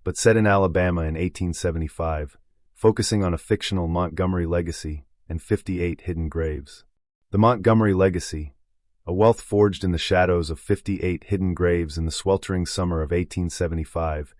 but set in Alabama in 1875, focusing on a fictional Montgomery legacy and 58 hidden graves. The Montgomery legacy, a wealth forged in the shadows of 58 hidden graves in the sweltering summer of 1875,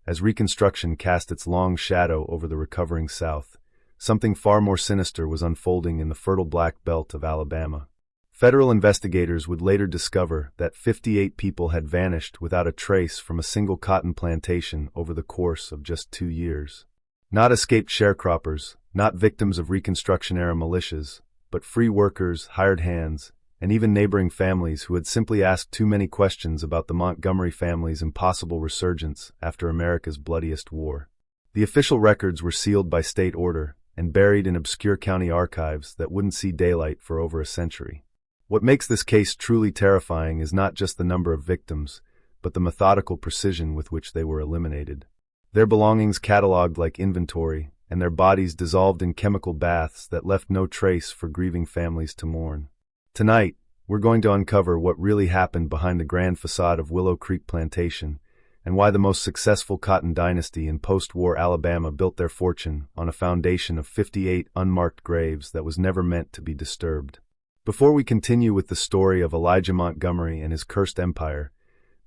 as Reconstruction cast its long shadow over the recovering South. Something far more sinister was unfolding in the fertile Black Belt of Alabama. Federal investigators would later discover that 58 people had vanished without a trace from a single cotton plantation over the course of just 2 years. Not escaped sharecroppers, not victims of Reconstruction-era militias, but free workers, hired hands, and even neighboring families who had simply asked too many questions about the Montgomery family's impossible resurgence after America's bloodiest war. The official records were sealed by state order and buried in obscure county archives that wouldn't see daylight for over a century. What makes this case truly terrifying is not just the number of victims, but the methodical precision with which they were eliminated. Their belongings catalogued like inventory, and their bodies dissolved in chemical baths that left no trace for grieving families to mourn. Tonight, we're going to uncover what really happened behind the grand façade of Willow Creek Plantation, and why the most successful cotton dynasty in post-war Alabama built their fortune on a foundation of 58 unmarked graves that was never meant to be disturbed. Before we continue with the story of Elijah Montgomery and his cursed empire,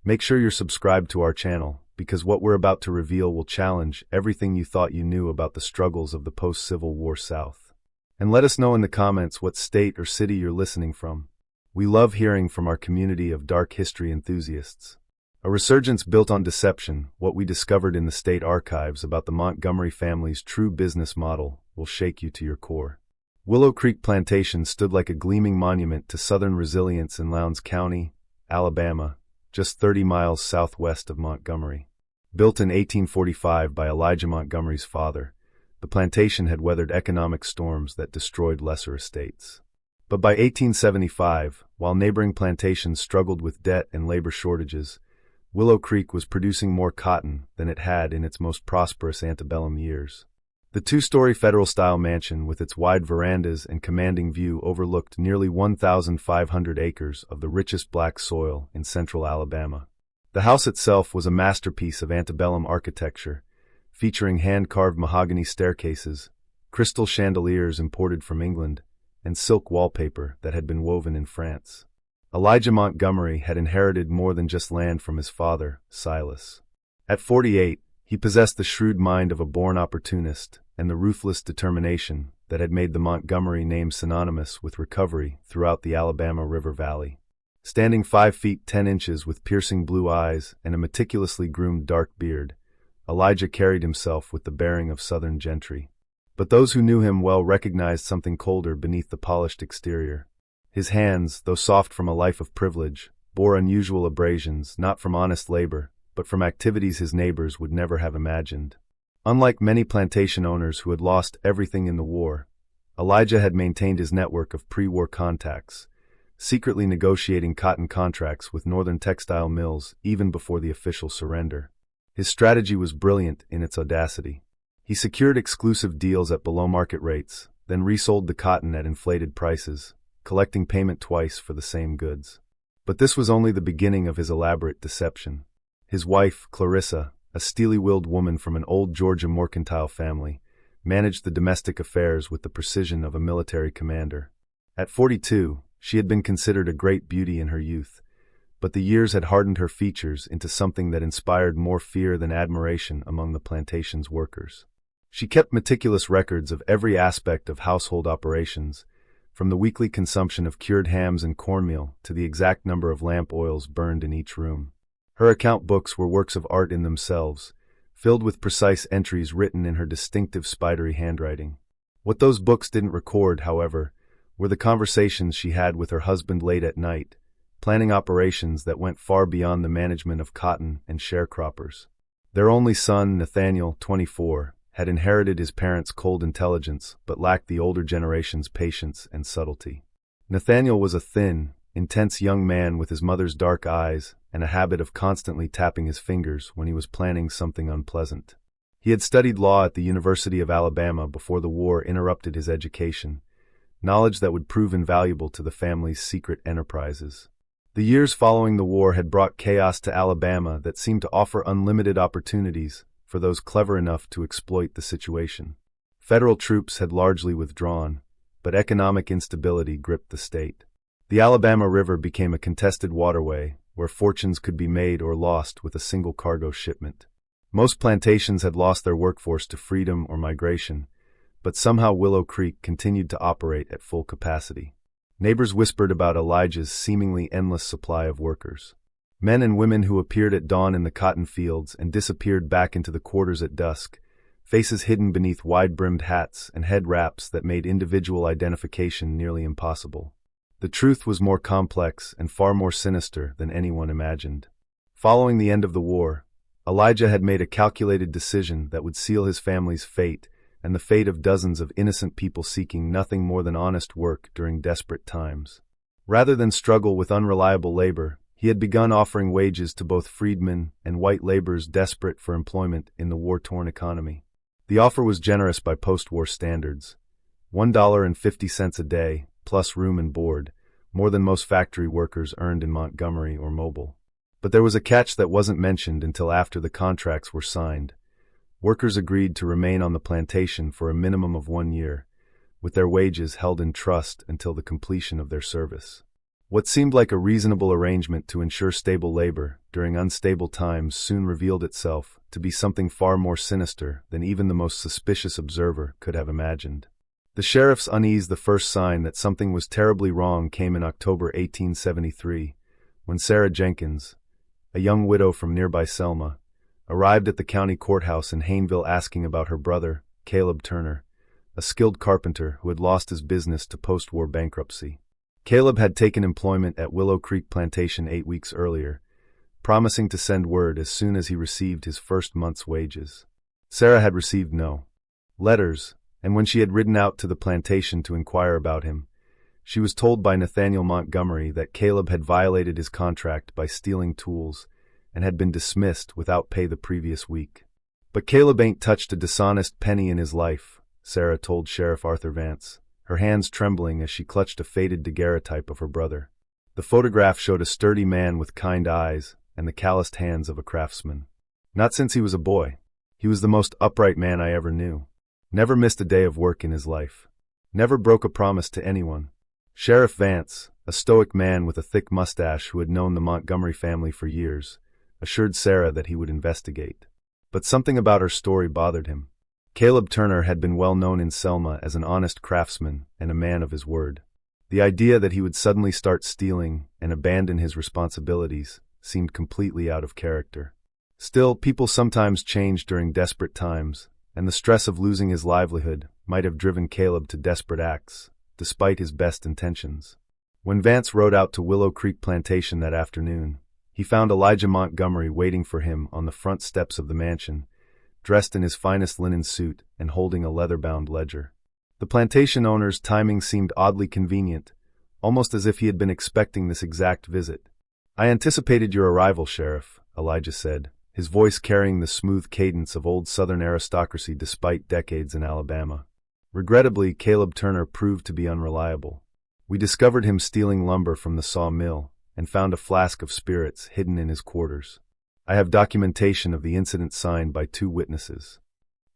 make sure you're subscribed to our channel, because what we're about to reveal will challenge everything you thought you knew about the struggles of the post-Civil War South. And let us know in the comments what state or city you're listening from. We love hearing from our community of dark history enthusiasts. A resurgence built on deception, what we discovered in the state archives about the Montgomery family's true business model, will shake you to your core. Willow Creek Plantation stood like a gleaming monument to Southern resilience in Lowndes County, Alabama, just 30 miles southwest of Montgomery. Built in 1845 by Elijah Montgomery's father, the plantation had weathered economic storms that destroyed lesser estates. But by 1875, while neighboring plantations struggled with debt and labor shortages, Willow Creek was producing more cotton than it had in its most prosperous antebellum years. The two-story federal-style mansion with its wide verandas and commanding view overlooked nearly 1,500 acres of the richest black soil in central Alabama. The house itself was a masterpiece of antebellum architecture, featuring hand-carved mahogany staircases, crystal chandeliers imported from England, and silk wallpaper that had been woven in France. Elijah Montgomery had inherited more than just land from his father, Silas. At 48, he possessed the shrewd mind of a born opportunist and the ruthless determination that had made the Montgomery name synonymous with recovery throughout the Alabama River Valley. Standing 5 feet 10 inches with piercing blue eyes and a meticulously groomed dark beard, Elijah carried himself with the bearing of Southern gentry. But those who knew him well recognized something colder beneath the polished exterior. His hands, though soft from a life of privilege, bore unusual abrasions not from honest labor, but from activities his neighbors would never have imagined. Unlike many plantation owners who had lost everything in the war, Elijah had maintained his network of pre-war contacts, secretly negotiating cotton contracts with northern textile mills even before the official surrender. His strategy was brilliant in its audacity. He secured exclusive deals at below-market rates, then resold the cotton at inflated prices, collecting payment twice for the same goods. But this was only the beginning of his elaborate deception. His wife, Clarissa, a steely-willed woman from an old Georgia mercantile family, managed the domestic affairs with the precision of a military commander. At 42, she had been considered a great beauty in her youth, but the years had hardened her features into something that inspired more fear than admiration among the plantation's workers. She kept meticulous records of every aspect of household operations, from the weekly consumption of cured hams and cornmeal to the exact number of lamp oils burned in each room. Her account books were works of art in themselves, filled with precise entries written in her distinctive spidery handwriting. What those books didn't record, however, were the conversations she had with her husband late at night, planning operations that went far beyond the management of cotton and sharecroppers. Their only son, Nathaniel, 24, had inherited his parents' cold intelligence but lacked the older generation's patience and subtlety. Nathaniel was a thin, intense young man with his mother's dark eyes and a habit of constantly tapping his fingers when he was planning something unpleasant. He had studied law at the University of Alabama before the war interrupted his education, knowledge that would prove invaluable to the family's secret enterprises. The years following the war had brought chaos to Alabama that seemed to offer unlimited opportunities for those clever enough to exploit the situation. Federal troops had largely withdrawn, but economic instability gripped the state. The Alabama River became a contested waterway where fortunes could be made or lost with a single cargo shipment. Most plantations had lost their workforce to freedom or migration, but somehow Willow Creek continued to operate at full capacity. Neighbors whispered about Elijah's seemingly endless supply of workers. Men and women who appeared at dawn in the cotton fields and disappeared back into the quarters at dusk, faces hidden beneath wide-brimmed hats and head wraps that made individual identification nearly impossible. The truth was more complex and far more sinister than anyone imagined. Following the end of the war, Elijah had made a calculated decision that would seal his family's fate and the fate of dozens of innocent people seeking nothing more than honest work during desperate times. Rather than struggle with unreliable labor, he had begun offering wages to both freedmen and white laborers desperate for employment in the war-torn economy. The offer was generous by post-war standards, $1.50 a day, plus room and board, more than most factory workers earned in Montgomery or Mobile. But there was a catch that wasn't mentioned until after the contracts were signed. Workers agreed to remain on the plantation for a minimum of 1 year, with their wages held in trust until the completion of their service. What seemed like a reasonable arrangement to ensure stable labor during unstable times soon revealed itself to be something far more sinister than even the most suspicious observer could have imagined. The sheriff's unease, the first sign that something was terribly wrong, came in October 1873, when Sarah Jenkins, a young widow from nearby Selma, arrived at the county courthouse in Hayneville asking about her brother, Caleb Turner, a skilled carpenter who had lost his business to post-war bankruptcy. Caleb had taken employment at Willow Creek Plantation 8 weeks earlier, promising to send word as soon as he received his first month's wages. Sarah had received no letters, and when she had ridden out to the plantation to inquire about him, she was told by Nathaniel Montgomery that Caleb had violated his contract by stealing tools and had been dismissed without pay the previous week. But Caleb ain't touched a dishonest penny in his life, Sarah told Sheriff Arthur Vance, her hands trembling as she clutched a faded daguerreotype of her brother. The photograph showed a sturdy man with kind eyes and the calloused hands of a craftsman. Not since he was a boy. He was the most upright man I ever knew. Never missed a day of work in his life. Never broke a promise to anyone. Sheriff Vance, a stoic man with a thick mustache who had known the Montgomery family for years, assured Sarah that he would investigate. But something about her story bothered him. Caleb Turner had been well known in Selma as an honest craftsman and a man of his word. The idea that he would suddenly start stealing and abandon his responsibilities seemed completely out of character. Still, people sometimes change during desperate times, and the stress of losing his livelihood might have driven Caleb to desperate acts, despite his best intentions. When Vance rode out to Willow Creek Plantation that afternoon, he found Elijah Montgomery waiting for him on the front steps of the mansion, dressed in his finest linen suit and holding a leather-bound ledger. The plantation owner's timing seemed oddly convenient, almost as if he had been expecting this exact visit. "I anticipated your arrival, Sheriff," Elijah said, his voice carrying the smooth cadence of old Southern aristocracy despite decades in Alabama. Regrettably, Caleb Turner proved to be unreliable. We discovered him stealing lumber from the sawmill and found a flask of spirits hidden in his quarters. I have documentation of the incident signed by 2 witnesses.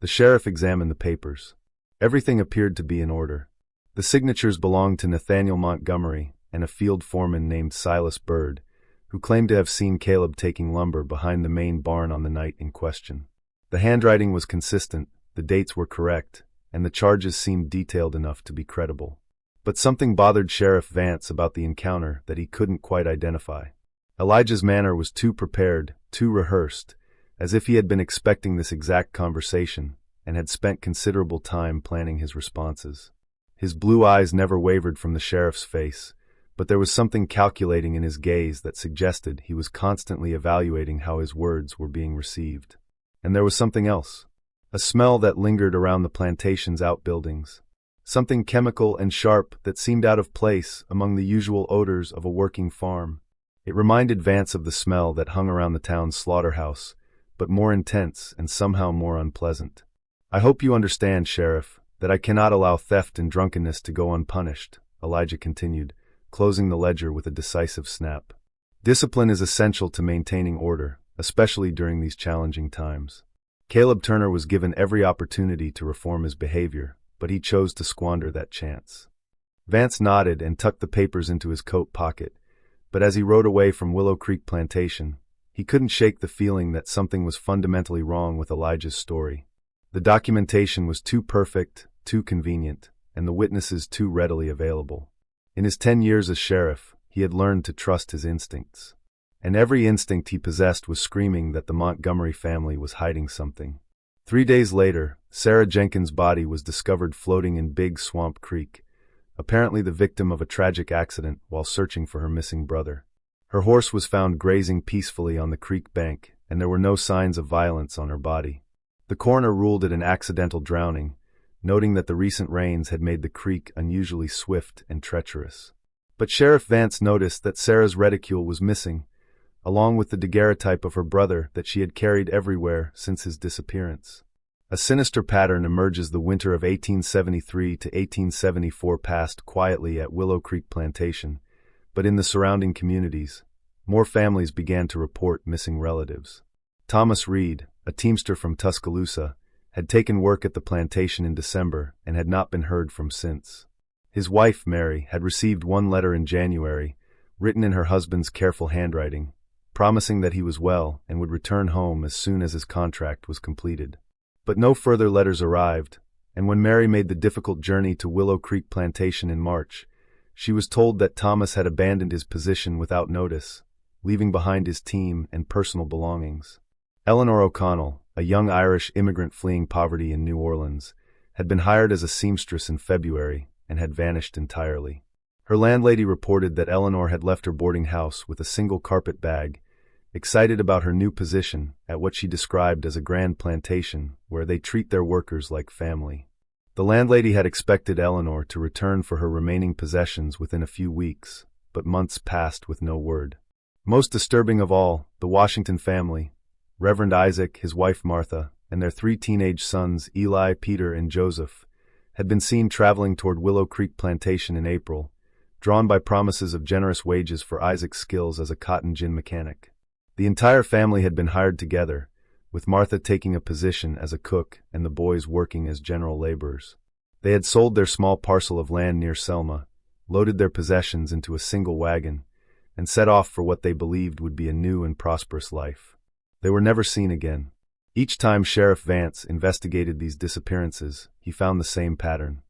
The sheriff examined the papers. Everything appeared to be in order. The signatures belonged to Nathaniel Montgomery and a field foreman named Silas Bird, who claimed to have seen Caleb taking lumber behind the main barn on the night in question. The handwriting was consistent, the dates were correct, and the charges seemed detailed enough to be credible. But something bothered Sheriff Vance about the encounter that he couldn't quite identify. Elijah's manner was too prepared, too rehearsed, as if he had been expecting this exact conversation and had spent considerable time planning his responses. His blue eyes never wavered from the sheriff's face, but there was something calculating in his gaze that suggested he was constantly evaluating how his words were being received. And there was something else. A smell that lingered around the plantation's outbuildings. Something chemical and sharp that seemed out of place among the usual odors of a working farm. It reminded Vance of the smell that hung around the town's slaughterhouse, but more intense and somehow more unpleasant. "I hope you understand, Sheriff, that I cannot allow theft and drunkenness to go unpunished," Elijah continued, closing the ledger with a decisive snap. "Discipline is essential to maintaining order, especially during these challenging times. Caleb Turner was given every opportunity to reform his behavior, but he chose to squander that chance. Vance nodded and tucked the papers into his coat pocket, but as he rode away from Willow Creek Plantation, he couldn't shake the feeling that something was fundamentally wrong with Elijah's story. The documentation was too perfect, too convenient, and the witnesses too readily available. In his 10 years as sheriff, he had learned to trust his instincts. And every instinct he possessed was screaming that the Montgomery family was hiding something. 3 days later, Sarah Jenkins' body was discovered floating in Big Swamp Creek, apparently the victim of a tragic accident while searching for her missing brother. Her horse was found grazing peacefully on the creek bank, and there were no signs of violence on her body. The coroner ruled it an accidental drowning, noting that the recent rains had made the creek unusually swift and treacherous. But Sheriff Vance noticed that Sarah's reticule was missing, along with the daguerreotype of her brother that she had carried everywhere since his disappearance. A sinister pattern emerges. The winter of 1873 to 1874 passed quietly at Willow Creek Plantation, but in the surrounding communities, more families began to report missing relatives. Thomas Reed, a teamster from Tuscaloosa, had taken work at the plantation in December and had not been heard from since. His wife, Mary, had received one letter in January, written in her husband's careful handwriting, promising that he was well and would return home as soon as his contract was completed. But no further letters arrived, and when Mary made the difficult journey to Willow Creek Plantation in March, she was told that Thomas had abandoned his position without notice, leaving behind his team and personal belongings. Eleanor O'Connell, a young Irish immigrant fleeing poverty in New Orleans, had been hired as a seamstress in February and had vanished entirely. Her landlady reported that Eleanor had left her boarding house with a single carpet bag, excited about her new position at what she described as a grand plantation where they treat their workers like family. The landlady had expected Eleanor to return for her remaining possessions within a few weeks, but months passed with no word. Most disturbing of all, the Washington family, Reverend Isaac, his wife Martha, and their 3 teenage sons, Eli, Peter, and Joseph, had been seen traveling toward Willow Creek Plantation in April, drawn by promises of generous wages for Isaac's skills as a cotton gin mechanic. The entire family had been hired together, with Martha taking a position as a cook and the boys working as general laborers. They had sold their small parcel of land near Selma, loaded their possessions into a single wagon, and set off for what they believed would be a new and prosperous life. They were never seen again. Each time Sheriff Vance investigated these disappearances, he found the same pattern.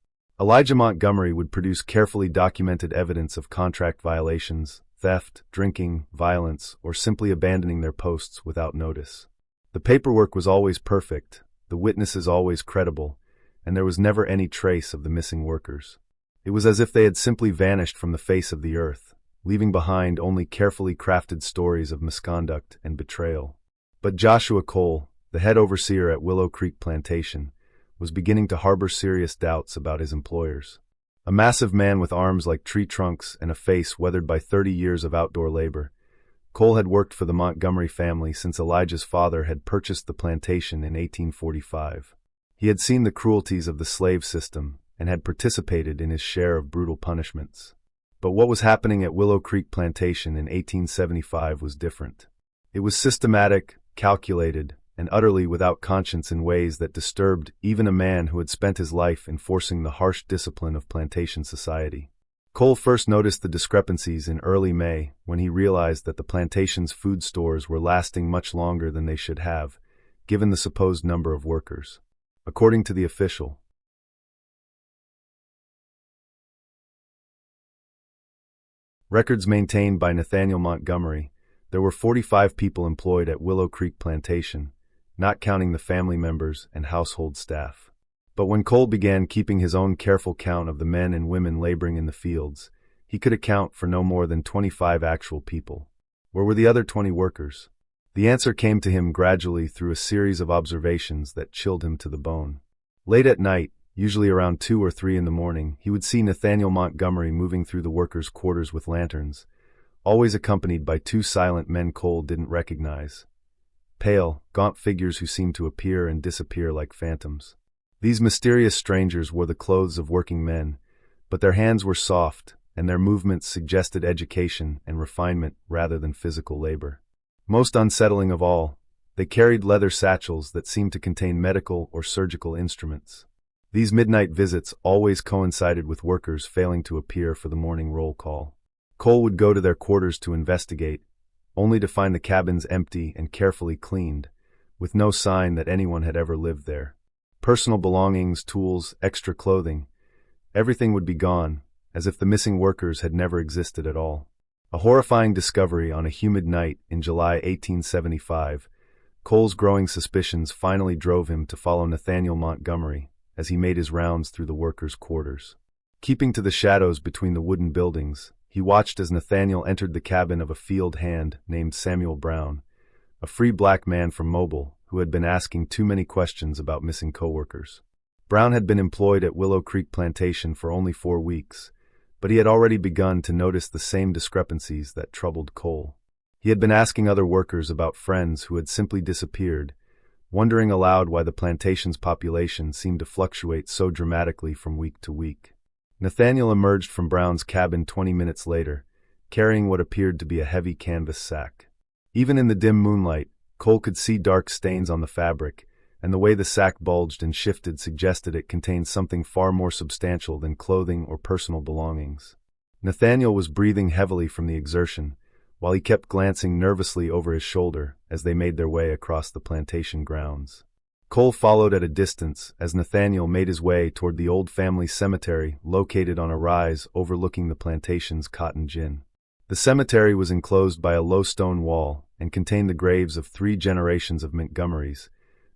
Elijah Montgomery would produce carefully documented evidence of contract violations, theft, drinking, violence, or simply abandoning their posts without notice. The paperwork was always perfect, the witnesses always credible, and there was never any trace of the missing workers. It was as if they had simply vanished from the face of the earth, leaving behind only carefully crafted stories of misconduct and betrayal. But Joshua Cole, the head overseer at Willow Creek Plantation, was beginning to harbor serious doubts about his employers. A massive man with arms like tree trunks and a face weathered by 30 years of outdoor labor, Cole had worked for the Montgomery family since Elijah's father had purchased the plantation in 1845. He had seen the cruelties of the slave system and had participated in his share of brutal punishments. But what was happening at Willow Creek Plantation in 1875 was different. It was systematic, calculated, and utterly without conscience in ways that disturbed even a man who had spent his life enforcing the harsh discipline of plantation society. Cole first noticed the discrepancies in early May when he realized that the plantation's food stores were lasting much longer than they should have, given the supposed number of workers. According to the official records maintained by Nathaniel Montgomery, there were 45 people employed at Willow Creek Plantation, not counting the family members and household staff. But when Cole began keeping his own careful count of the men and women laboring in the fields, he could account for no more than 25 actual people. Where were the other 20 workers? The answer came to him gradually through a series of observations that chilled him to the bone. Late at night, usually around 2 or 3 in the morning, he would see Nathaniel Montgomery moving through the workers' quarters with lanterns, always accompanied by 2 silent men Cole didn't recognize. Pale, gaunt figures who seemed to appear and disappear like phantoms. These mysterious strangers wore the clothes of working men, but their hands were soft, and their movements suggested education and refinement rather than physical labor. Most unsettling of all, They carried leather satchels that seemed to contain medical or surgical instruments. These midnight visits always coincided with workers failing to appear for the morning roll call. Cole would go to their quarters to investigate, only to find the cabins empty and carefully cleaned, with no sign that anyone had ever lived there. Personal belongings, tools, extra clothing, everything would be gone, as if the missing workers had never existed at all. A horrifying discovery on a humid night in July 1875, Cole's growing suspicions finally drove him to follow Nathaniel Montgomery as he made his rounds through the workers' quarters. Keeping to the shadows between the wooden buildings, he watched as Nathaniel entered the cabin of a field hand named Samuel Brown, a free black man from Mobile who had been asking too many questions about missing coworkers. Brown had been employed at Willow Creek Plantation for only 4 weeks, but he had already begun to notice the same discrepancies that troubled Cole. He had been asking other workers about friends who had simply disappeared, wondering aloud why the plantation's population seemed to fluctuate so dramatically from week to week. Nathaniel emerged from Brown's cabin 20 minutes later, carrying what appeared to be a heavy canvas sack. Even in the dim moonlight, Cole could see dark stains on the fabric, and the way the sack bulged and shifted suggested it contained something far more substantial than clothing or personal belongings. Nathaniel was breathing heavily from the exertion, while he kept glancing nervously over his shoulder as they made their way across the plantation grounds. Cole followed at a distance as Nathaniel made his way toward the old family cemetery located on a rise overlooking the plantation's cotton gin. The cemetery was enclosed by a low stone wall and contained the graves of 3 generations of Montgomerys,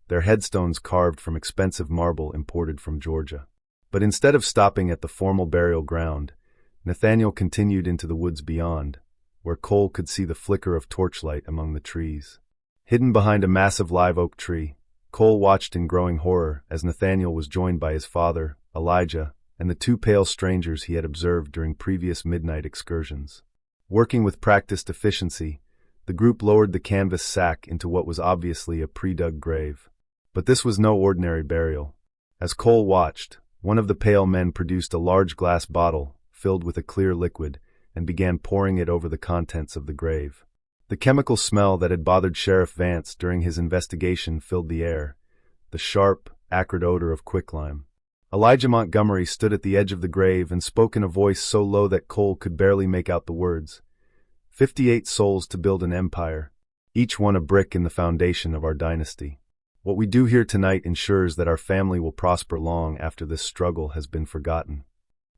their headstones carved from expensive marble imported from Georgia. But instead of stopping at the formal burial ground, Nathaniel continued into the woods beyond, where Cole could see the flicker of torchlight among the trees. Hidden behind a massive live oak tree, Cole watched in growing horror as Nathaniel was joined by his father, Elijah, and the 2 pale strangers he had observed during previous midnight excursions. Working with practiced efficiency, the group lowered the canvas sack into what was obviously a pre-dug grave. But this was no ordinary burial. As Cole watched, one of the pale men produced a large glass bottle filled with a clear liquid and began pouring it over the contents of the grave. The chemical smell that had bothered Sheriff Vance during his investigation filled the air, the sharp, acrid odor of quicklime. Elijah Montgomery stood at the edge of the grave and spoke in a voice so low that Cole could barely make out the words. 58 souls to build an empire, each one a brick in the foundation of our dynasty. What we do here tonight ensures that our family will prosper long after this struggle has been forgotten.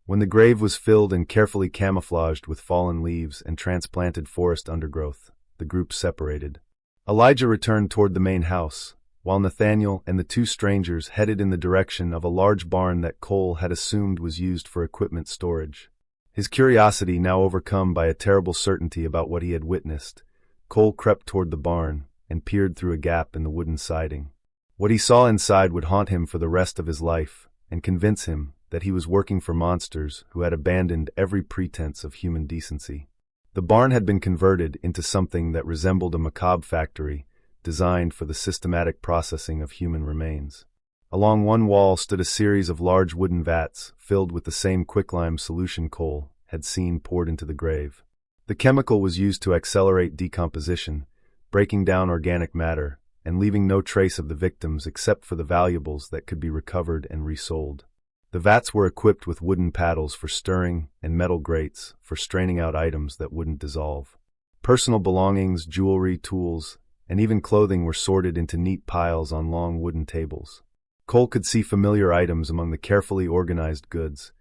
When the grave was filled and carefully camouflaged with fallen leaves and transplanted forest undergrowth, the group separated. Elijah returned toward the main house, while Nathaniel and the 2 strangers headed in the direction of a large barn that Cole had assumed was used for equipment storage. His curiosity now overcome by a terrible certainty about what he had witnessed, Cole crept toward the barn and peered through a gap in the wooden siding. What he saw inside would haunt him for the rest of his life and convince him that he was working for monsters who had abandoned every pretense of human decency. The barn had been converted into something that resembled a macabre factory designed for the systematic processing of human remains. Along one wall stood a series of large wooden vats filled with the same quicklime solution Cole had seen poured into the grave. The chemical was used to accelerate decomposition, breaking down organic matter and leaving no trace of the victims except for the valuables that could be recovered and resold. The vats were equipped with wooden paddles for stirring and metal grates for straining out items that wouldn't dissolve. Personal belongings, jewelry, tools, and even clothing were sorted into neat piles on long wooden tables. Cole could see familiar items among the carefully organized goods.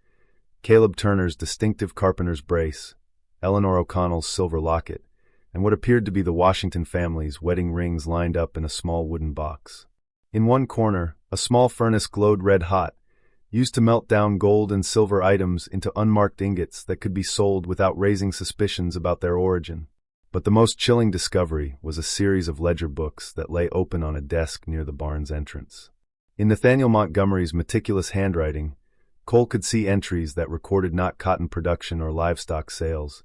Caleb Turner's distinctive carpenter's brace, Eleanor O'Connell's silver locket, and what appeared to be the Washington family's wedding rings lined up in a small wooden box. In one corner, a small furnace glowed red hot, used to melt down gold and silver items into unmarked ingots that could be sold without raising suspicions about their origin. But the most chilling discovery was a series of ledger books that lay open on a desk near the barn's entrance. In Nathaniel Montgomery's meticulous handwriting, Cole could see entries that recorded not cotton production or livestock sales,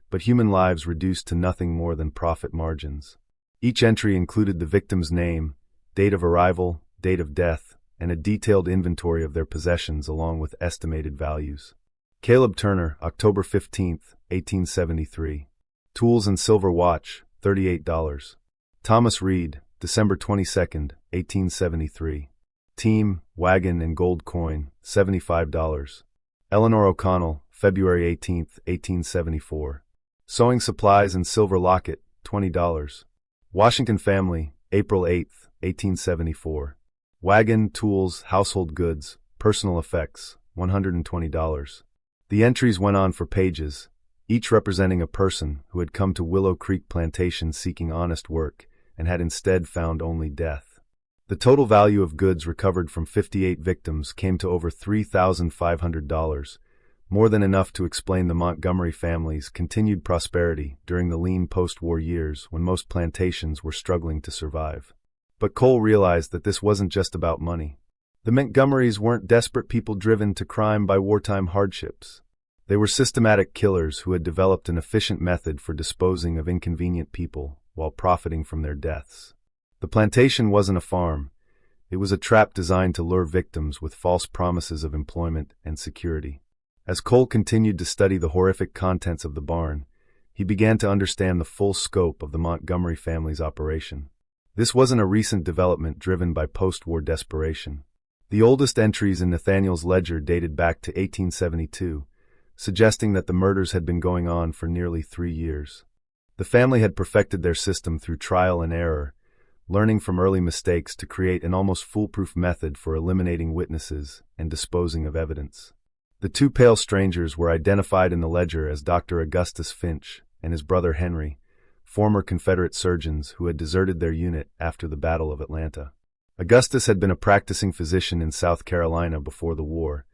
but human lives reduced to nothing more than profit margins. Each entry included the victim's name, date of arrival, date of death, and a detailed inventory of their possessions along with estimated values. Caleb Turner, October 15, 1873. Tools and silver watch, $38. Thomas Reed, December 22nd, 1873. Team, wagon and gold coin, $75. Eleanor O'Connell, February 18, 1874. Sewing supplies and silver locket, $20. Washington family, April 8, 1874. Wagon, tools, household goods, personal effects, $120. The entries went on for pages, each representing a person who had come to Willow Creek Plantation seeking honest work and had instead found only death. The total value of goods recovered from 58 victims came to over $3,500, more than enough to explain the Montgomery family's continued prosperity during the lean post-war years when most plantations were struggling to survive. But Cole realized that this wasn't just about money. The Montgomerys weren't desperate people driven to crime by wartime hardships. They were systematic killers who had developed an efficient method for disposing of inconvenient people while profiting from their deaths. The plantation wasn't a farm. It was a trap designed to lure victims with false promises of employment and security. As Cole continued to study the horrific contents of the barn, he began to understand the full scope of the Montgomery family's operation. This wasn't a recent development driven by post-war desperation. The oldest entries in Nathaniel's ledger dated back to 1872, suggesting that the murders had been going on for nearly 3 years. The family had perfected their system through trial and error, learning from early mistakes to create an almost foolproof method for eliminating witnesses and disposing of evidence. The two pale strangers were identified in the ledger as Dr. Augustus Finch and his brother Henry, former Confederate surgeons who had deserted their unit after the Battle of Atlanta. Augustus had been a practicing physician in South Carolina before the war,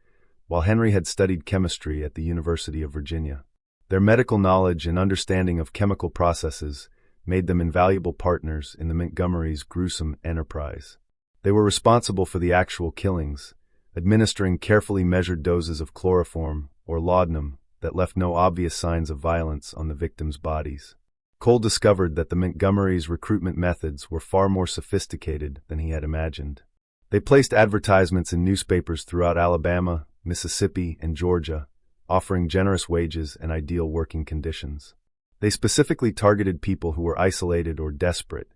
while Henry had studied chemistry at the University of Virginia. Their medical knowledge and understanding of chemical processes made them invaluable partners in the Montgomery's gruesome enterprise. They were responsible for the actual killings, administering carefully measured doses of chloroform or laudanum that left no obvious signs of violence on the victims' bodies. Cole discovered that the Montgomerys' recruitment methods were far more sophisticated than he had imagined. They placed advertisements in newspapers throughout Alabama, Mississippi, and Georgia, offering generous wages and ideal working conditions. They specifically targeted people who were isolated or desperate: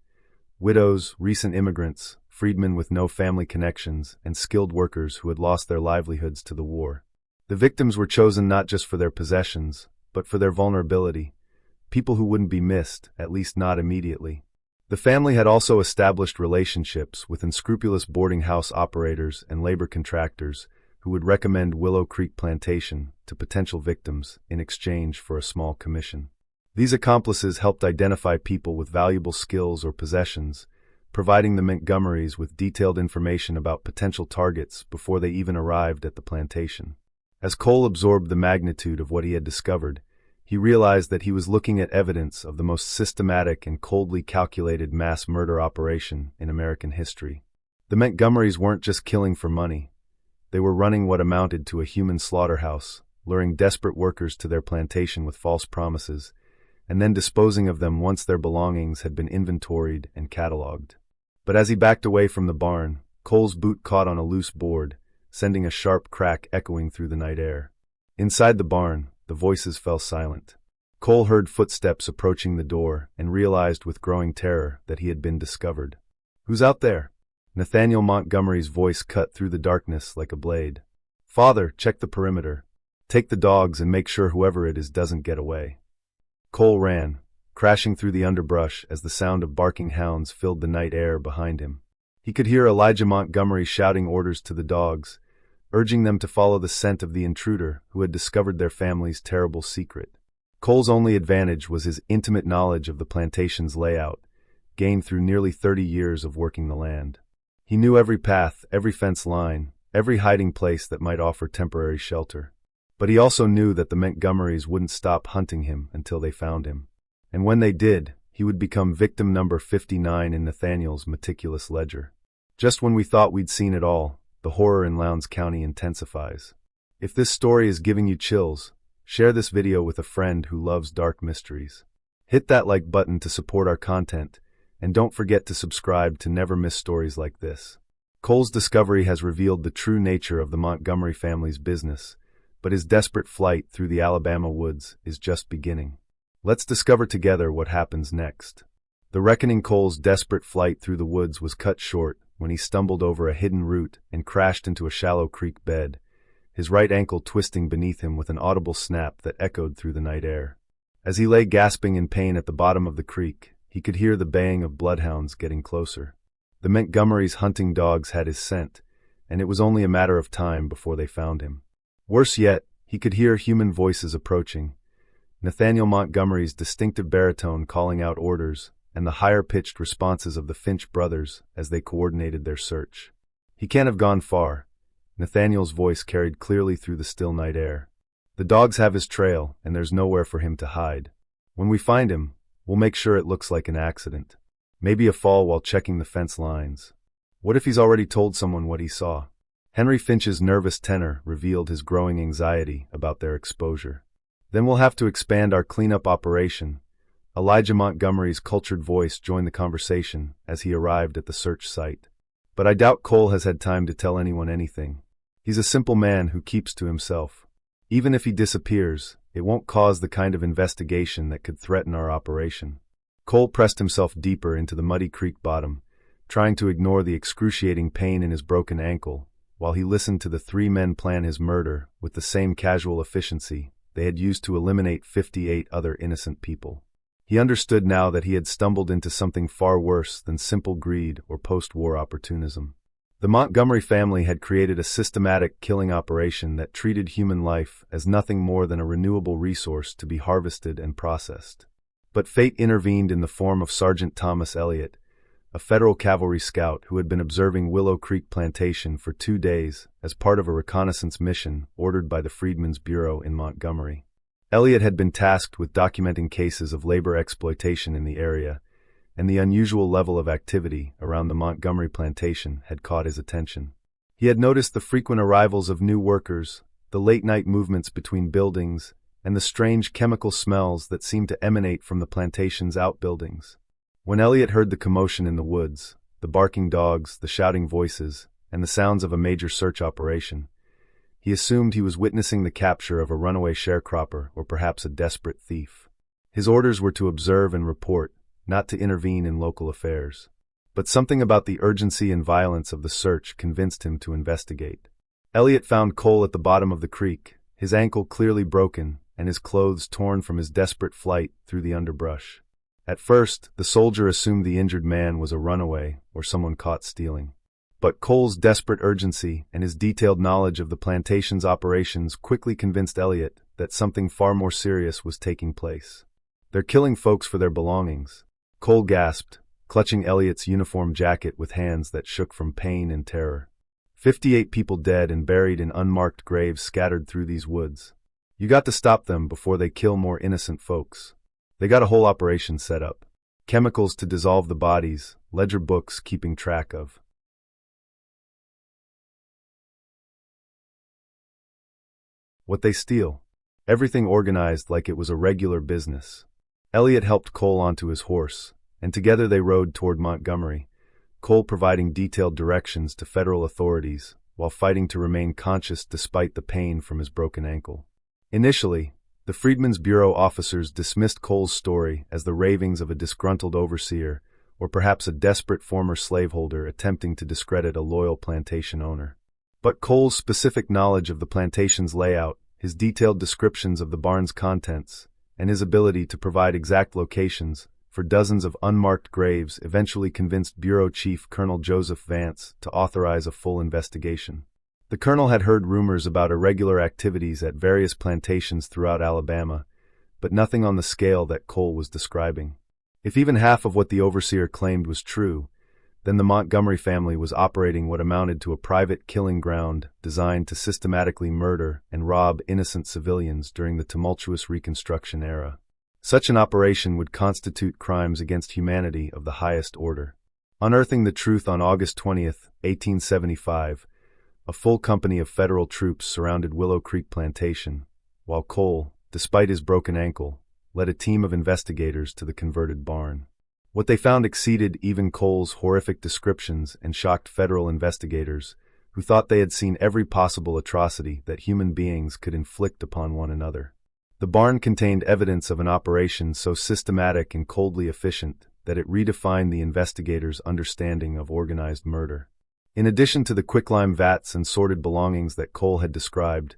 widows, recent immigrants, freedmen with no family connections, and skilled workers who had lost their livelihoods to the war. The victims were chosen not just for their possessions, but for their vulnerability, people who wouldn't be missed, at least not immediately. The family had also established relationships with unscrupulous boarding house operators and labor contractors who would recommend Willow Creek Plantation to potential victims in exchange for a small commission. These accomplices helped identify people with valuable skills or possessions, providing the Montgomerys with detailed information about potential targets before they even arrived at the plantation. As Cole absorbed the magnitude of what he had discovered, he realized that he was looking at evidence of the most systematic and coldly calculated mass murder operation in American history. The Montgomerys weren't just killing for money. They were running what amounted to a human slaughterhouse, luring desperate workers to their plantation with false promises, and then disposing of them once their belongings had been inventoried and cataloged. But as he backed away from the barn, Cole's boot caught on a loose board, sending a sharp crack echoing through the night air. Inside the barn, the voices fell silent. Cole heard footsteps approaching the door and realized with growing terror that he had been discovered. "Who's out there?" Nathaniel Montgomery's voice cut through the darkness like a blade. "Father, check the perimeter. Take the dogs and make sure whoever it is doesn't get away." Cole ran, crashing through the underbrush as the sound of barking hounds filled the night air behind him. He could hear Elijah Montgomery shouting orders to the dogs, urging them to follow the scent of the intruder who had discovered their family's terrible secret. Cole's only advantage was his intimate knowledge of the plantation's layout, gained through nearly 30 years of working the land. He knew every path, every fence line, every hiding place that might offer temporary shelter. But he also knew that the Montgomerys wouldn't stop hunting him until they found him. And when they did, he would become victim number 59 in Nathaniel's meticulous ledger. Just when we thought we'd seen it all, the horror in Lowndes County intensifies. If this story is giving you chills, share this video with a friend who loves dark mysteries. Hit that like button to support our content, and don't forget to subscribe to never miss stories like this. Cole's discovery has revealed the true nature of the Montgomery family's business, but his desperate flight through the Alabama woods is just beginning. Let's discover together what happens next. The reckoning Cole's desperate flight through the woods was cut short when he stumbled over a hidden root and crashed into a shallow creek bed, his right ankle twisting beneath him with an audible snap that echoed through the night air. As he lay gasping in pain at the bottom of the creek, he could hear the baying of bloodhounds getting closer. The Montgomery's hunting dogs had his scent, and it was only a matter of time before they found him. Worse yet, he could hear human voices approaching, Nathaniel Montgomery's distinctive baritone calling out orders, and the higher-pitched responses of the Finch brothers as they coordinated their search. "He can't have gone far," Nathaniel's voice carried clearly through the still night air. "The dogs have his trail, and there's nowhere for him to hide. When we find him, we'll make sure it looks like an accident. Maybe a fall while checking the fence lines. What if he's already told someone what he saw?" Henry Finch's nervous tenor revealed his growing anxiety about their exposure. "Then we'll have to expand our cleanup operation." Elijah Montgomery's cultured voice joined the conversation as he arrived at the search site. "But I doubt Cole has had time to tell anyone anything. He's a simple man who keeps to himself. Even if he disappears, it won't cause the kind of investigation that could threaten our operation." Cole pressed himself deeper into the muddy creek bottom, trying to ignore the excruciating pain in his broken ankle, while he listened to the three men plan his murder with the same casual efficiency they had used to eliminate 58 other innocent people. He understood now that he had stumbled into something far worse than simple greed or post-war opportunism. The Montgomery family had created a systematic killing operation that treated human life as nothing more than a renewable resource to be harvested and processed. But fate intervened in the form of Sergeant Thomas Elliott, a federal cavalry scout who had been observing Willow Creek Plantation for 2 days as part of a reconnaissance mission ordered by the Freedmen's Bureau in Montgomery. Elliott had been tasked with documenting cases of labor exploitation in the area, and the unusual level of activity around the Montgomery plantation had caught his attention. He had noticed the frequent arrivals of new workers, the late-night movements between buildings, and the strange chemical smells that seemed to emanate from the plantation's outbuildings. When Elliott heard the commotion in the woods, the barking dogs, the shouting voices, and the sounds of a major search operation, he assumed he was witnessing the capture of a runaway sharecropper or perhaps a desperate thief. His orders were to observe and report, not to intervene in local affairs. But something about the urgency and violence of the search convinced him to investigate. Elliott found Cole at the bottom of the creek, his ankle clearly broken and his clothes torn from his desperate flight through the underbrush. At first, the soldier assumed the injured man was a runaway or someone caught stealing. But Cole's desperate urgency and his detailed knowledge of the plantation's operations quickly convinced Elliott that something far more serious was taking place. "They're killing folks for their belongings," Cole gasped, clutching Elliott's uniform jacket with hands that shook from pain and terror. 58 people dead and buried in unmarked graves scattered through these woods. You got to stop them before they kill more innocent folks. They got a whole operation set up. Chemicals to dissolve the bodies, ledger books keeping track of what they steal. Everything organized like it was a regular business. Elliott helped Cole onto his horse, and together they rode toward Montgomery, Cole providing detailed directions to federal authorities while fighting to remain conscious despite the pain from his broken ankle. Initially, the Freedmen's Bureau officers dismissed Cole's story as the ravings of a disgruntled overseer or perhaps a desperate former slaveholder attempting to discredit a loyal plantation owner. But Cole's specific knowledge of the plantation's layout, his detailed descriptions of the barn's contents, and his ability to provide exact locations for dozens of unmarked graves eventually convinced Bureau Chief Colonel Joseph Vance to authorize a full investigation. The colonel had heard rumors about irregular activities at various plantations throughout Alabama, but nothing on the scale that Cole was describing. If even half of what the overseer claimed was true, then the Montgomery family was operating what amounted to a private killing ground designed to systematically murder and rob innocent civilians during the tumultuous Reconstruction era. Such an operation would constitute crimes against humanity of the highest order. Unearthing the truth on August 20th, 1875, a full company of federal troops surrounded Willow Creek Plantation, while Cole, despite his broken ankle, led a team of investigators to the converted barn. What they found exceeded even Cole's horrific descriptions and shocked federal investigators, who thought they had seen every possible atrocity that human beings could inflict upon one another. The barn contained evidence of an operation so systematic and coldly efficient that it redefined the investigators' understanding of organized murder. In addition to the quicklime vats and sordid belongings that Cole had described,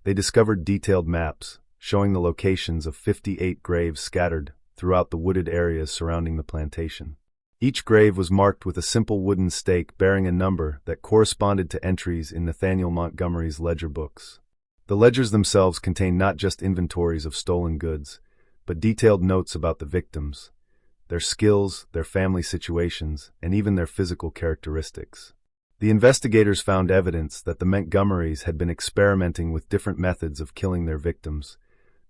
they discovered detailed maps showing the locations of 58 graves scattered throughout the wooded areas surrounding the plantation. Each grave was marked with a simple wooden stake bearing a number that corresponded to entries in Nathaniel Montgomery's ledger books. The ledgers themselves contained not just inventories of stolen goods, but detailed notes about the victims, their skills, their family situations, and even their physical characteristics. The investigators found evidence that the Montgomerys had been experimenting with different methods of killing their victims,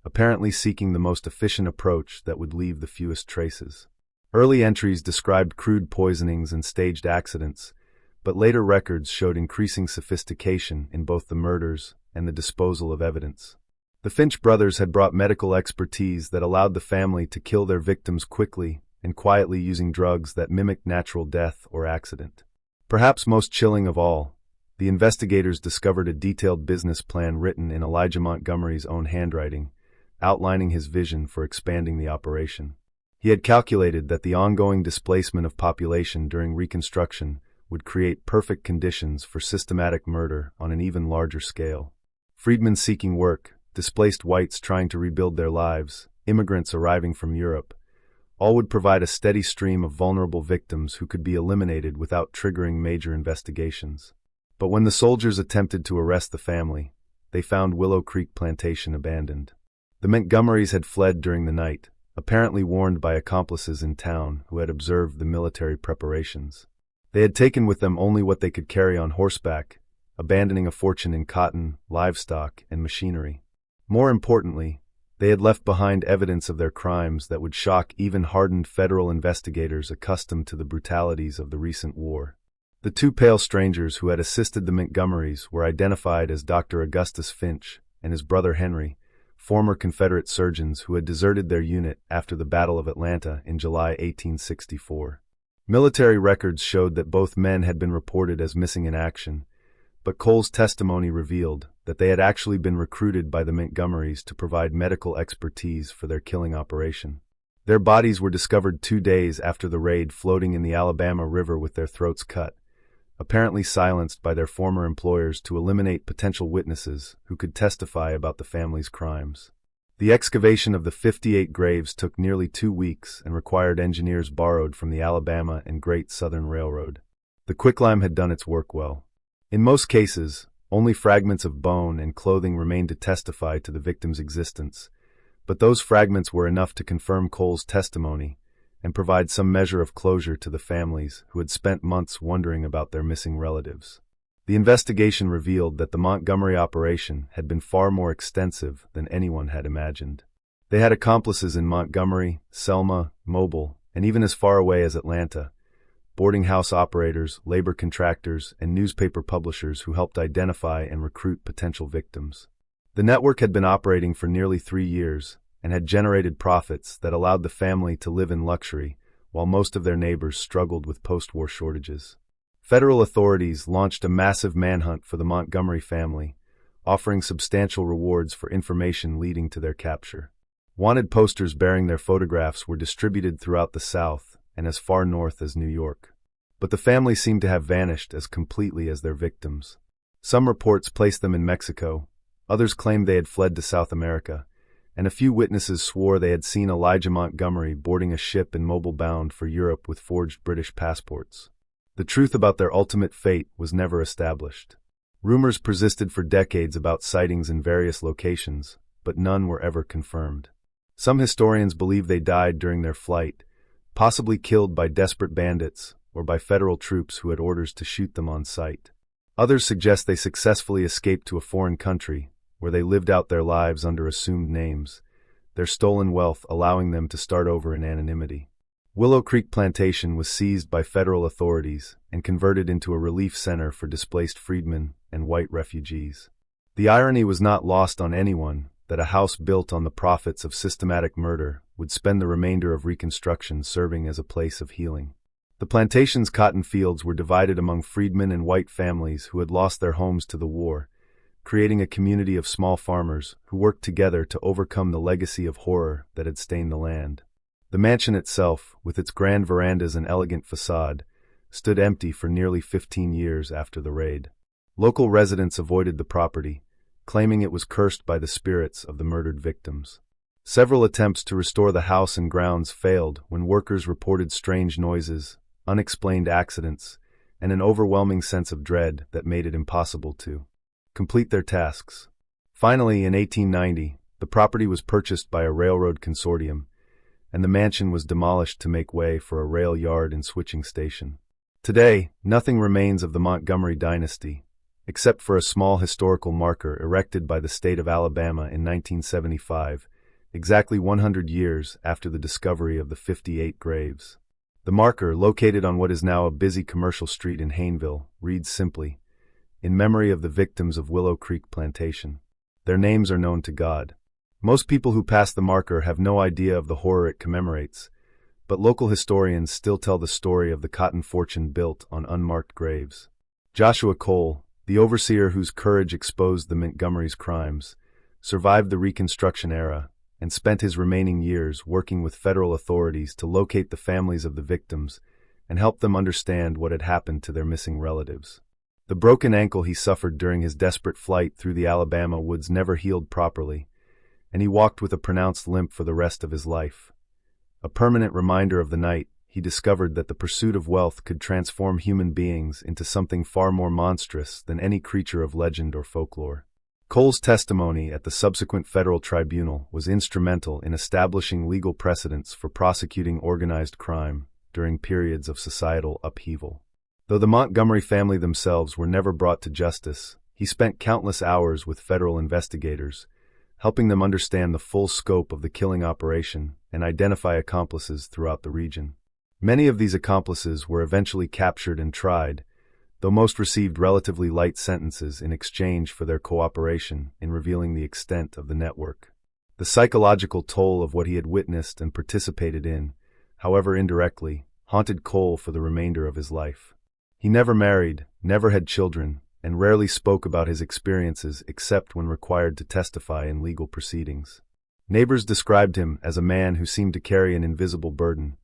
apparently seeking the most efficient approach that would leave the fewest traces. Early entries described crude poisonings and staged accidents, but later records showed increasing sophistication in both the murders and the disposal of evidence. The Finch brothers had brought medical expertise that allowed the family to kill their victims quickly and quietly using drugs that mimicked natural death or accident. Perhaps most chilling of all, the investigators discovered a detailed business plan written in Elijah Montgomery's own handwriting, outlining his vision for expanding the operation. He had calculated that the ongoing displacement of population during Reconstruction would create perfect conditions for systematic murder on an even larger scale. Freedmen seeking work, displaced whites trying to rebuild their lives, immigrants arriving from Europe, all would provide a steady stream of vulnerable victims who could be eliminated without triggering major investigations. But when the soldiers attempted to arrest the family, they found Willow Creek Plantation abandoned. The Montgomerys had fled during the night, apparently warned by accomplices in town who had observed the military preparations. They had taken with them only what they could carry on horseback, abandoning a fortune in cotton, livestock, and machinery. More importantly, they had left behind evidence of their crimes that would shock even hardened federal investigators accustomed to the brutalities of the recent war. The two pale strangers who had assisted the Montgomerys were identified as Dr. Augustus Finch and his brother Henry, former Confederate surgeons who had deserted their unit after the Battle of Atlanta in July 1864. Military records showed that both men had been reported as missing in action, but Cole's testimony revealed that they had actually been recruited by the Montgomerys to provide medical expertise for their killing operation. Their bodies were discovered 2 days after the raid floating in the Alabama River with their throats cut, apparently silenced by their former employers to eliminate potential witnesses who could testify about the family's crimes. The excavation of the 58 graves took nearly 2 weeks and required engineers borrowed from the Alabama and Great Southern Railroad. The quicklime had done its work well. In most cases, only fragments of bone and clothing remained to testify to the victim's existence, but those fragments were enough to confirm Cole's testimony and provide some measure of closure to the families who had spent months wondering about their missing relatives. The investigation revealed that the Montgomery operation had been far more extensive than anyone had imagined. They had accomplices in Montgomery, Selma, Mobile, and even as far away as Atlanta, boarding house operators, labor contractors, and newspaper publishers who helped identify and recruit potential victims. The network had been operating for nearly 3 years and had generated profits that allowed the family to live in luxury while most of their neighbors struggled with post-war shortages. Federal authorities launched a massive manhunt for the Montgomery family, offering substantial rewards for information leading to their capture. Wanted posters bearing their photographs were distributed throughout the South and as far north as New York. But the family seemed to have vanished as completely as their victims. Some reports placed them in Mexico, others claimed they had fled to South America, and a few witnesses swore they had seen Elijah Montgomery boarding a ship in Mobile bound for Europe with forged British passports. The truth about their ultimate fate was never established. Rumors persisted for decades about sightings in various locations, but none were ever confirmed. Some historians believe they died during their flight, possibly killed by desperate bandits or by federal troops who had orders to shoot them on sight. Others suggest they successfully escaped to a foreign country, where they lived out their lives under assumed names, their stolen wealth allowing them to start over in anonymity. Willow Creek Plantation was seized by federal authorities and converted into a relief center for displaced freedmen and white refugees. The irony was not lost on anyone that a house built on the profits of systematic murder would spend the remainder of Reconstruction serving as a place of healing. The plantation's cotton fields were divided among freedmen and white families who had lost their homes to the war, creating a community of small farmers who worked together to overcome the legacy of horror that had stained the land. The mansion itself, with its grand verandas and elegant façade, stood empty for nearly 15 years after the raid. Local residents avoided the property, claiming it was cursed by the spirits of the murdered victims. Several attempts to restore the house and grounds failed when workers reported strange noises, unexplained accidents, and an overwhelming sense of dread that made it impossible to complete their tasks. Finally, in 1890, the property was purchased by a railroad consortium, and the mansion was demolished to make way for a rail yard and switching station. Today, nothing remains of the Montgomery dynasty, except for a small historical marker erected by the state of Alabama in 1975, exactly 100 years after the discovery of the 58 graves. The marker, located on what is now a busy commercial street in Hayneville, reads simply, "In memory of the victims of Willow Creek Plantation. Their names are known to God." Most people who pass the marker have no idea of the horror it commemorates, but local historians still tell the story of the cotton fortune built on unmarked graves. Joshua Cole, the overseer whose courage exposed the Montgomery's crimes, survived the Reconstruction era and spent his remaining years working with federal authorities to locate the families of the victims and help them understand what had happened to their missing relatives. The broken ankle he suffered during his desperate flight through the Alabama woods never healed properly, and he walked with a pronounced limp for the rest of his life. A permanent reminder of the night he discovered that the pursuit of wealth could transform human beings into something far more monstrous than any creature of legend or folklore. Cole's testimony at the subsequent federal tribunal was instrumental in establishing legal precedents for prosecuting organized crime during periods of societal upheaval. Though the Montgomery family themselves were never brought to justice, he spent countless hours with federal investigators, helping them understand the full scope of the killing operation and identify accomplices throughout the region. Many of these accomplices were eventually captured and tried, though most received relatively light sentences in exchange for their cooperation in revealing the extent of the network. The psychological toll of what he had witnessed and participated in, however indirectly, haunted Cole for the remainder of his life. He never married, never had children, and rarely spoke about his experiences except when required to testify in legal proceedings. Neighbors described him as a man who seemed to carry an invisible burden,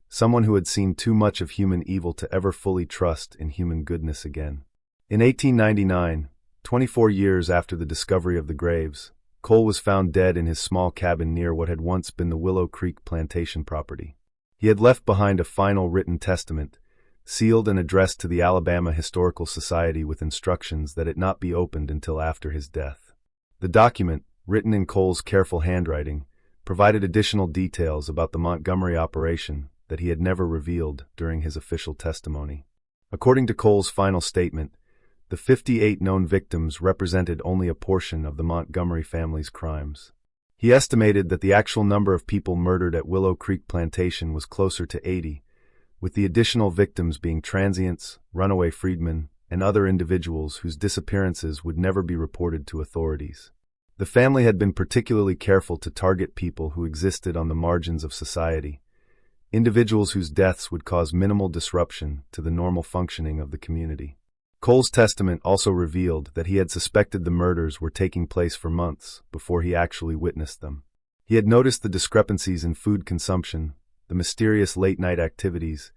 someone who had seen too much of human evil to ever fully trust in human goodness again. In 1899, 24 years after the discovery of the graves, Cole was found dead in his small cabin near what had once been the Willow Creek Plantation property. He had left behind a final written testament, sealed and addressed to the Alabama Historical Society with instructions that it not be opened until after his death. The document, written in Cole's careful handwriting, provided additional details about the Montgomery operation that he had never revealed during his official testimony. According to Cole's final statement, the 58 known victims represented only a portion of the Montgomery family's crimes. He estimated that the actual number of people murdered at Willow Creek Plantation was closer to 80, with the additional victims being transients, runaway freedmen, and other individuals whose disappearances would never be reported to authorities. The family had been particularly careful to target people who existed on the margins of society, individuals whose deaths would cause minimal disruption to the normal functioning of the community. Cole's testament also revealed that he had suspected the murders were taking place for months before he actually witnessed them. He had noticed the discrepancies in food consumption, the mysterious late-night activities,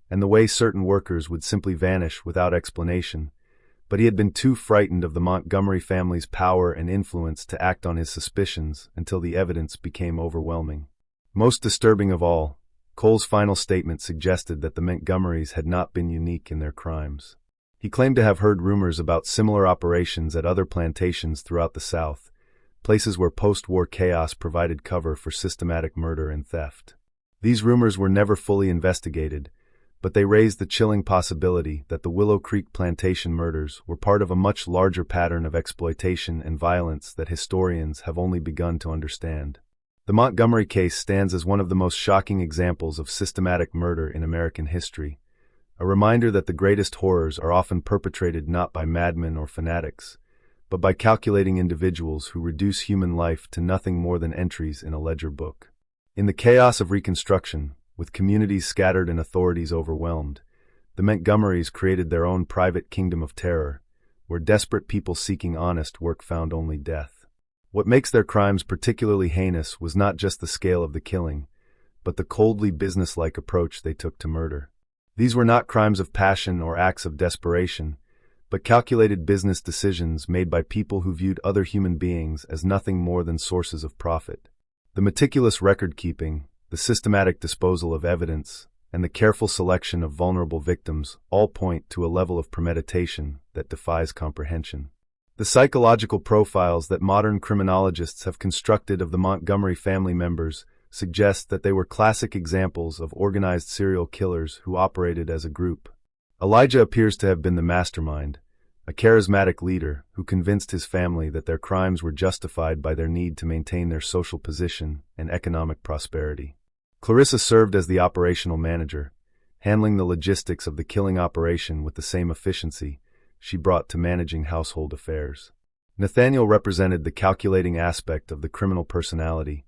and the way certain workers would simply vanish without explanation, but he had been too frightened of the Montgomery family's power and influence to act on his suspicions until the evidence became overwhelming. Most disturbing of all, Cole's final statement suggested that the Montgomerys had not been unique in their crimes. He claimed to have heard rumors about similar operations at other plantations throughout the South, places where post-war chaos provided cover for systematic murder and theft. These rumors were never fully investigated, but they raised the chilling possibility that the Willow Creek Plantation murders were part of a much larger pattern of exploitation and violence that historians have only begun to understand. The Montgomery case stands as one of the most shocking examples of systematic murder in American history, a reminder that the greatest horrors are often perpetrated not by madmen or fanatics, but by calculating individuals who reduce human life to nothing more than entries in a ledger book. In the chaos of Reconstruction, with communities scattered and authorities overwhelmed, the Montgomerys created their own private kingdom of terror, where desperate people seeking honest work found only death. What makes their crimes particularly heinous was not just the scale of the killing, but the coldly businesslike approach they took to murder. These were not crimes of passion or acts of desperation, but calculated business decisions made by people who viewed other human beings as nothing more than sources of profit. The meticulous record-keeping, the systematic disposal of evidence, and the careful selection of vulnerable victims all point to a level of premeditation that defies comprehension. The psychological profiles that modern criminologists have constructed of the Montgomery family members suggest that they were classic examples of organized serial killers who operated as a group. Elijah appears to have been the mastermind, a charismatic leader who convinced his family that their crimes were justified by their need to maintain their social position and economic prosperity. Clarissa served as the operational manager, handling the logistics of the killing operation with the same efficiency she brought to managing household affairs. Nathaniel represented the calculating aspect of the criminal personality,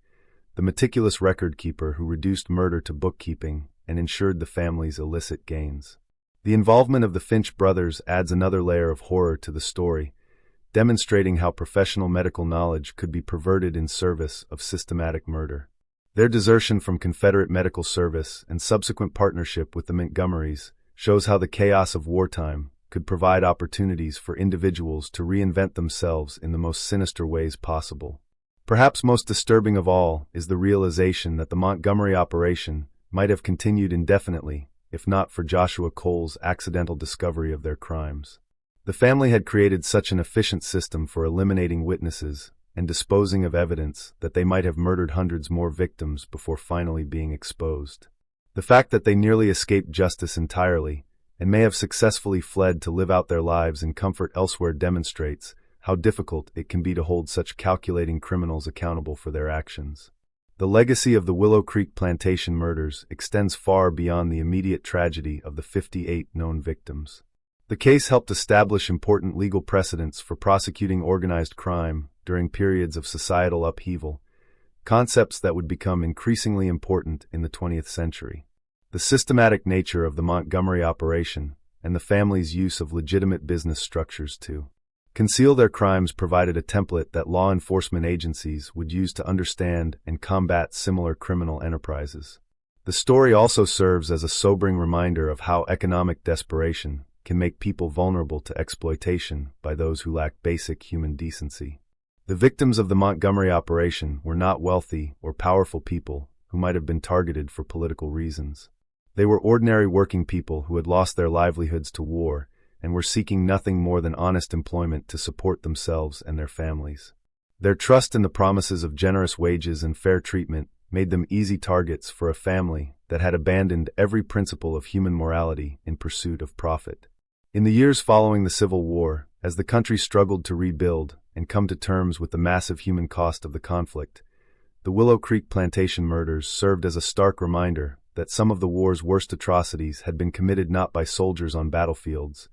the meticulous record-keeper who reduced murder to bookkeeping and ensured the family's illicit gains. The involvement of the Finch brothers adds another layer of horror to the story, demonstrating how professional medical knowledge could be perverted in service of systematic murder. Their desertion from Confederate medical service and subsequent partnership with the Montgomerys shows how the chaos of wartime could provide opportunities for individuals to reinvent themselves in the most sinister ways possible. Perhaps most disturbing of all is the realization that the Montgomery operation might have continued indefinitely if not for Joshua Cole's accidental discovery of their crimes. The family had created such an efficient system for eliminating witnesses and disposing of evidence that they might have murdered hundreds more victims before finally being exposed. The fact that they nearly escaped justice entirely and may have successfully fled to live out their lives in comfort elsewhere demonstrates how difficult it can be to hold such calculating criminals accountable for their actions. The legacy of the Willow Creek plantation murders extends far beyond the immediate tragedy of the 58 known victims. The case helped establish important legal precedents for prosecuting organized crime during periods of societal upheaval, concepts that would become increasingly important in the 20th century. The systematic nature of the Montgomery operation and the family's use of legitimate business structures to conceal their crimes provided a template that law enforcement agencies would use to understand and combat similar criminal enterprises. The story also serves as a sobering reminder of how economic desperation can make people vulnerable to exploitation by those who lack basic human decency. The victims of the Montgomery operation were not wealthy or powerful people who might have been targeted for political reasons. They were ordinary working people who had lost their livelihoods to war and were seeking nothing more than honest employment to support themselves and their families. Their trust in the promises of generous wages and fair treatment made them easy targets for a family that had abandoned every principle of human morality in pursuit of profit. In the years following the Civil War, as the country struggled to rebuild and come to terms with the massive human cost of the conflict, the Willow Creek plantation murders served as a stark reminder that some of the war's worst atrocities had been committed not by soldiers on battlefields,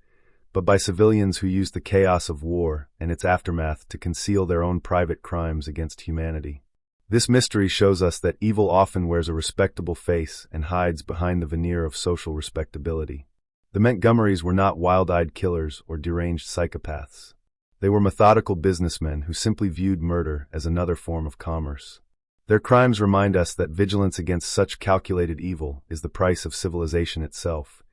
but by civilians who used the chaos of war and its aftermath to conceal their own private crimes against humanity. This mystery shows us that evil often wears a respectable face and hides behind the veneer of social respectability. The Montgomerys were not wild-eyed killers or deranged psychopaths. They were methodical businessmen who simply viewed murder as another form of commerce. Their crimes remind us that vigilance against such calculated evil is the price of civilization itself,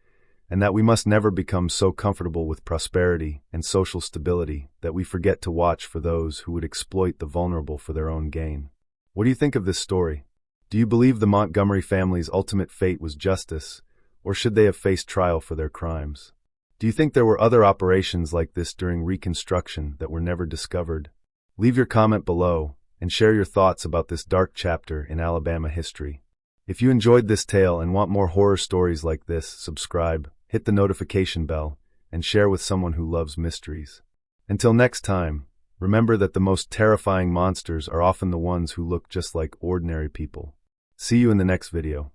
and that we must never become so comfortable with prosperity and social stability that we forget to watch for those who would exploit the vulnerable for their own gain. What do you think of this story? Do you believe the Montgomery family's ultimate fate was justice, or should they have faced trial for their crimes? Do you think there were other operations like this during Reconstruction that were never discovered? Leave your comment below and share your thoughts about this dark chapter in Alabama history. If you enjoyed this tale and want more horror stories like this, subscribe, hit the notification bell, and share with someone who loves mysteries. Until next time, remember that the most terrifying monsters are often the ones who look just like ordinary people. See you in the next video.